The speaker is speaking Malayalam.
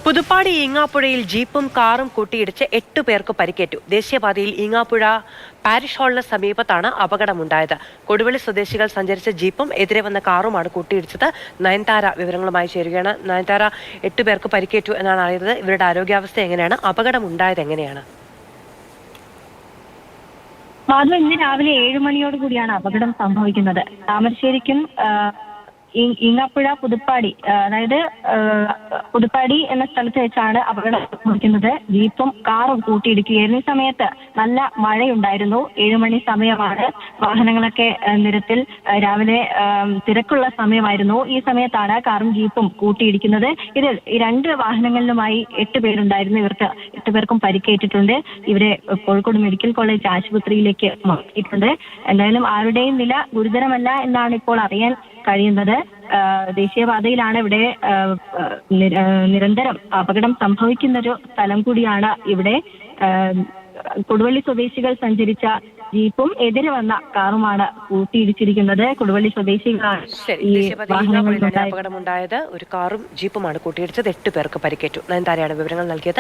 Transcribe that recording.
പുതുപ്പാടി ഈങ്ങാപ്പുഴയിൽ ജീപ്പും കാറും കൂട്ടിയിടിച്ച് 8 പേർക്ക് പരിക്കേറ്റു. ദേശീയപാതയിൽ ഈങ്ങാപ്പുഴ പാരിഷ് ഹാളിന് സമീപത്താണ് അപകടമുണ്ടായത്. കൊടുവള്ളി സ്വദേശികൾ സഞ്ചരിച്ച ജീപ്പും എതിരെ വന്ന കാറുമാണ് കൂട്ടിയിടിച്ചത്. നയൻതാര വിവരങ്ങളുമായി ചേരുകയാണ്. നയൻതാര, 8 പേർക്ക് പരിക്കേറ്റു എന്നാണ് അറിയുന്നത്. ഇവരുടെ ആരോഗ്യാവസ്ഥ എങ്ങനെയാണ്? അപകടമുണ്ടായത് എങ്ങനെയാണ്? മാധു, ഇന്ന് രാവിലെ 7 മണിയോട് കൂടിയാണ് അപകടം സംഭവിക്കുന്നത്. താമരശ്ശേരിക്കും ഈങ്ങാപ്പുഴ പുതുപ്പാടി, അതായത് പുതുപ്പാടി എന്ന സ്ഥലത്ത് വെച്ചാണ് അപകടം സംഭവിക്കുന്നത്. ജീപ്പും കാറും കൂട്ടിയിടിക്കുകയായിരുന്നു. ഈ സമയത്ത് നല്ല മഴയുണ്ടായിരുന്നു. 7 മണി സമയമാണ്. വാഹനങ്ങളൊക്കെ നിരത്തിൽ രാവിലെ തിരക്കുള്ള സമയമായിരുന്നു. ഈ സമയത്താണ് കാറും ജീപ്പും കൂട്ടിയിടിക്കുന്നത്. ഇതിൽ 2 വാഹനങ്ങളിലുമായി 8 പേരുണ്ടായിരുന്നു. ഇവർക്ക് 8 പേർക്കും പരിക്കേറ്റിട്ടുണ്ട്. ഇവരെ കോഴിക്കോട് മെഡിക്കൽ കോളേജ് ആശുപത്രിയിലേക്ക് മാറ്റിയിട്ടുണ്ട്. എന്തായാലും ആരുടെയും നില ഗുരുതരമല്ല എന്നാണ് ഇപ്പോൾ അറിയാൻ കഴിയുന്നത്. ദേശീയപാതയിലാണ് ഇവിടെ നിരന്തരം അപകടം സംഭവിക്കുന്നൊരു സ്ഥലം കൂടിയാണ് ഇവിടെ. കൊടുവള്ളി സ്വദേശികൾ സഞ്ചരിച്ച ജീപ്പും എതിരെ വന്ന കാറുമാണ് കൂട്ടിയിടിച്ചിരിക്കുന്നത്. കൊടുവള്ളി സ്വദേശികളാണ് ഈ അപകടമുണ്ടായത്. ഒരു കാറും ജീപ്പുമാണ് കൂട്ടിയിടിച്ചത്. 8 പേർക്ക് പരിക്കേറ്റു. നയൻതാരയാണ് വിവരങ്ങൾ നൽകിയത്.